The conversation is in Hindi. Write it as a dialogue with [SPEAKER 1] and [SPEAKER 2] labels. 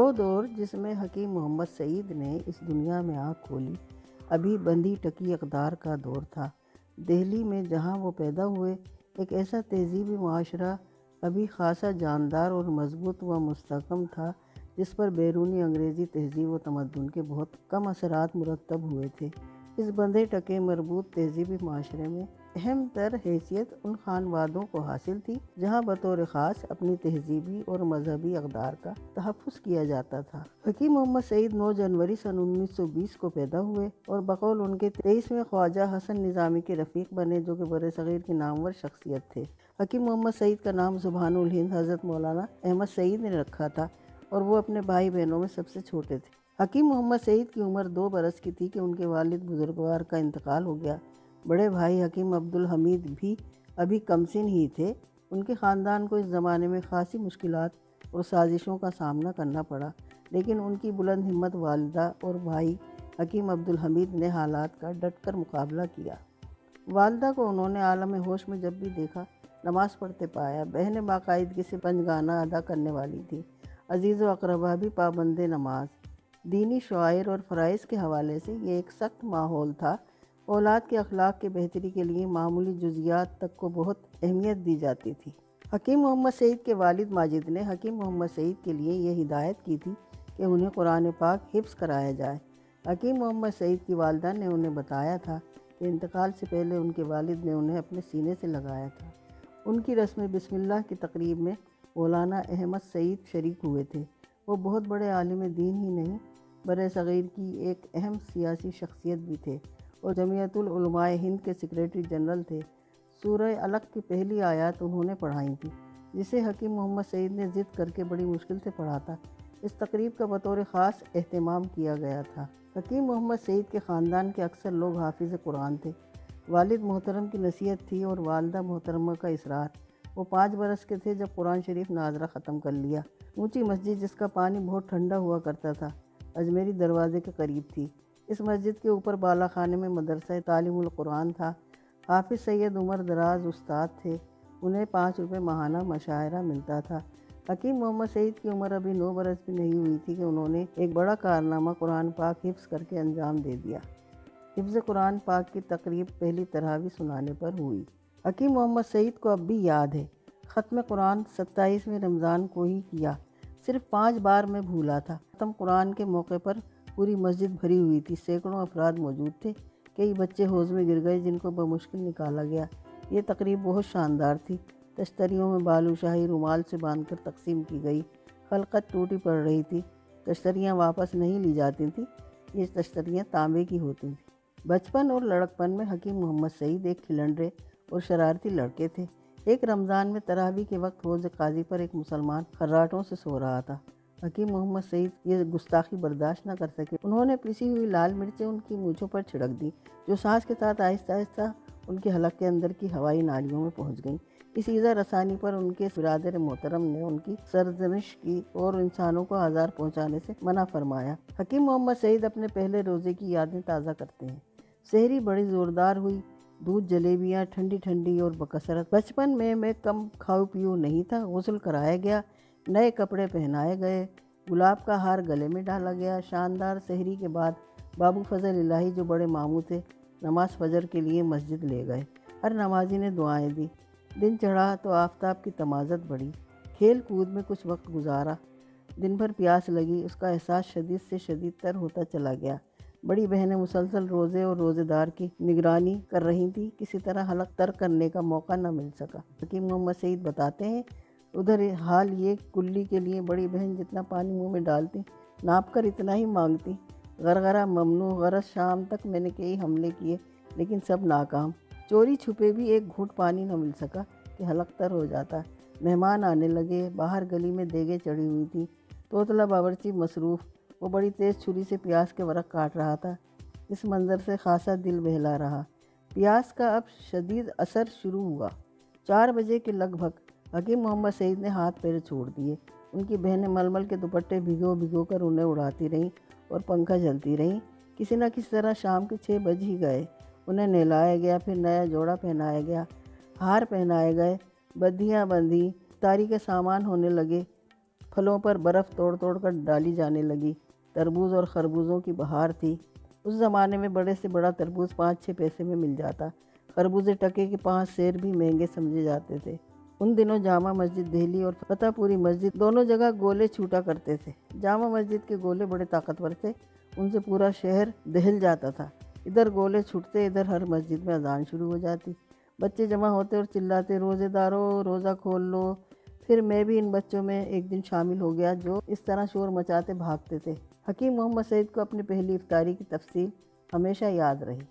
[SPEAKER 1] वो दौर जिसमें हकीम मोहम्मद सईद ने इस दुनिया में आँख खोली अभी बंधी टकी अक़दार का दौर था। दिल्ली में जहाँ वो पैदा हुए एक ऐसा तहज़ीबी मुआशरा अभी ख़ासा जानदार और मज़बूत व मुस्तहकम था जिस पर बैरूनी अंग्रेज़ी तहज़ीब व तमद्दुन के बहुत कम असरात मुरतब हुए थे। इस बंधे टके मरबूत तहज़ीबी माशरे में अहम तर हैसियत उन खानवादों को हासिल थी जहाँ बतौर ख़ास अपनी तहज़ीबी और मजहबी अक़दार का तहफ़्फ़ुज़ किया जाता था। हकीम मोहम्मद सईद 9 जनवरी सन 1920 को पैदा हुए और बकौल उनके 23वें ख्वाजा हसन निज़ामी के रफ़ीक बने जो कि बरे-सग़ीर की नामवर शख्सियत थे। हकीम मोहम्मद सईद का नाम सुबहानुल हिंद हज़रत मौलाना अहमद सईद ने रखा था और वो अपने भाई बहनों में सबसे छोटे थे। हकीम मोहम्मद सईद की उम्र 2 बरस की थी कि उनके वालिद बुजुर्गवार का इंतकाल हो गया। बड़े भाई हकीम अब्दुल हमीद भी अभी कमसिन ही थे। उनके ख़ानदान को इस ज़माने में ख़ासी मुश्किलात और साजिशों का सामना करना पड़ा, लेकिन उनकी बुलंद हिम्मत वालिदा और भाई हकीम अब्दुल हमीद ने हालात का डटकर मुकाबला किया। वालिदा को उन्होंने आलम होश में जब भी देखा नमाज़ पढ़ते पाया। बहनें बाकायदगी से पंजगाना अदा करने वाली थी। अजीज़ व अक़रबा भी पाबंद नमाज। दीनी शआइर और फ़राइज़ के हवाले से ये एक सख्त माहौल था। औलाद के अखलाक के बेहतरी के लिए मामूली जुज़ियात तक को बहुत अहमियत दी जाती थी। हकीम मोहम्मद सईद के वालिद माजिद ने हकीम मोहम्मद सईद के लिए ये हिदायत की थी कि उन्हें कुरान पाक हिफ्ज़ कराया जाए। हकीम मोहम्मद सईद की वालिदा ने उन्हें बताया था कि इंतकाल से पहले उनके वालिद ने उन्हें अपने सीने से लगाया था। उनकी रस्म बिस्मिल्लाह की तकरीब में मौलाना अहमद सईद शरीक हुए थे। वो बहुत बड़े आलिम दीन ही नहीं बरे-सग़ीर की एक अहम सियासी शख्सियत भी थे और जमीयतुल उलमाए हिंद के सेक्रेटरी जनरल थे। सूरह अलक़ की पहली आयत उन्होंने पढ़ाई थी जिसे हकीम मोहम्मद सईद ने ज़िद करके बड़ी मुश्किल से पढ़ा था। इस तकरीब का बतौर ख़ास एहतमाम किया गया था। हकीम मोहम्मद सईद के ख़ानदान के अक्सर लोग हाफिज़ कुरान थे। वालिद मोहतरम की नसीहत थी और वालिदा मोहतरमा का इसरार। वो 5 बरस के थे जब कुरान शरीफ नाज़रा ख़त्म कर लिया। ऊँची मस्जिद जिसका पानी बहुत ठंडा हुआ करता था अजमेरी दरवाज़े के करीब थी। इस मस्जिद के ऊपर बाला खाने में मदरसा तालीमुल कुरान था। हाफिज़ सैयद उमर दराज उस्ताद थे। उन्हें 5 रुपये माहाना मशायरा मिलता था। हकीम मोहम्मद सईद की उम्र अभी 9 बरस भी नहीं हुई थी कि उन्होंने एक बड़ा कारनामा कुरान पाक हिफ्ज़ करके अंजाम दे दिया। हिफ्ज़ कुरान पाक की तकरीब पहली तरावी सुनाने पर हुई। हकीम मोहम्मद सईद को अब भी याद है ख़त्म कुरान 27वें रमज़ान को ही किया। सिर्फ 5 बार में भूला था। ख़त्म कुरान के मौके पर पूरी मस्जिद भरी हुई थी। सैकड़ों अफराद मौजूद थे। कई बच्चे हौज़ में गिर गए जिनको बमुश्किल निकाला गया। ये तकरीब बहुत शानदार थी। तश्तरियों में बालूशाही रुमाल से बांधकर तकसीम की गई। खलकत टूटी पड़ रही थी। तश्तरियाँ वापस नहीं ली जाती थीं। ये तश्तरियाँ तांबे की होती थीं। बचपन और लड़कपन में हकीम मोहम्मद सईद एक खिलंडरे और शरारती लड़के थे। एक रमज़ान में तरावी के वक्त हौज़ काजी पर एक मुसलमान खर्राटों से सो रहा था। हकीम मोहम्मद सईद ये गुस्ताखी बर्दाश्त न कर सके। उन्होंने पिसी हुई लाल मिर्चें उनकी मूँछों पर छिड़क दी जो सांस के साथ आहिस्ता आहिस्ता उनके हलक के अंदर की हवाई नालियों में पहुँच गईं। इस ईज़ा रसानी पर उनके बिरादर मोहतरम ने उनकी सरजनिश की और इंसानों को आज़ार पहुँचाने से मना फरमाया। हकीम मोहम्मद सईद अपने पहले रोज़े की यादें ताज़ा करते हैं। सहरी बड़ी ज़ोरदार हुई। दूध जलेबियाँ ठंडी ठंडी और बकसरत। बचपन में मैं कम खाऊ पीऊ नहीं था। गुस्ल कराया गया, नए कपड़े पहनाए गए, गुलाब का हार गले में डाला गया। शानदार सहरी के बाद बाबू फजल इलाही जो बड़े मामू थे नमाज फजर के लिए मस्जिद ले गए। हर नमाजी ने दुआएं दी। दिन चढ़ा तो आफताब की तमाज़त बढ़ी। खेल कूद में कुछ वक्त गुजारा। दिन भर प्यास लगी। उसका एहसास शदीद से शदीद तर होता चला गया। बड़ी बहनें मुसलसल रोज़े और रोज़ेदार की निगरानी कर रही थी। किसी तरह हलक तर करने का मौका न मिल सका। हकीम मोहम्मद सईद बताते हैं उधर हाल ये कुल्ली के लिए बड़ी बहन जितना पानी मुंह में डालती नाप कर इतना ही मांगती। गरगरा ममनू गरज शाम तक मैंने कई हमले किए लेकिन सब नाकाम। चोरी छुपे भी एक घूंट पानी न मिल सका कि हलक तर हो जाता। मेहमान आने लगे। बाहर गली में देगे चढ़ी हुई थी। तोतला बावर्ची मसरूफ़। वो बड़ी तेज़ छुरी से प्याज के वरक काट रहा था। इस मंज़र से खासा दिल बहला रहा। प्याज का अब शदीद असर शुरू हुआ। 4 बजे के लगभग हकीम मोहम्मद सईद ने हाथ पैर छोड़ दिए। उनकी बहनें मलमल के दुपट्टे भिगो भिगो कर उन्हें उड़ाती रहीं और पंखा जलती रहीं। किसी न किसी तरह शाम के 6 बज ही गए। उन्हें नहलाया गया, फिर नया जोड़ा पहनाया गया, हार पहनाए गए, बद्धियाँ बंधी, तारी के सामान होने लगे। फलों पर बर्फ़ तोड़ तोड़ कर डाली जाने लगी। तरबूज और खरबूजों की बहार थी। उस ज़माने में बड़े से बड़ा तरबूज 5-6 पैसे में मिल जाता। खरबूजे टके के 5 सेर भी महंगे समझे जाते थे। उन दिनों जामा मस्जिद दिल्ली और फतेहपुरी मस्जिद दोनों जगह गोले छूटा करते थे। जामा मस्जिद के गोले बड़े ताकतवर थे, उनसे पूरा शहर दहल जाता था। इधर गोले छूटते, इधर हर मस्जिद में अजान शुरू हो जाती। बच्चे जमा होते और चिल्लाते, रोज़ेदारों रोज़ा खोल लो। फिर मैं भी इन बच्चों में एक दिन शामिल हो गया जो इस तरह शोर मचाते भागते थे। हकीम मोहम्मद सईद को अपनी पहली इफ्तारी की तफसील हमेशा याद रही।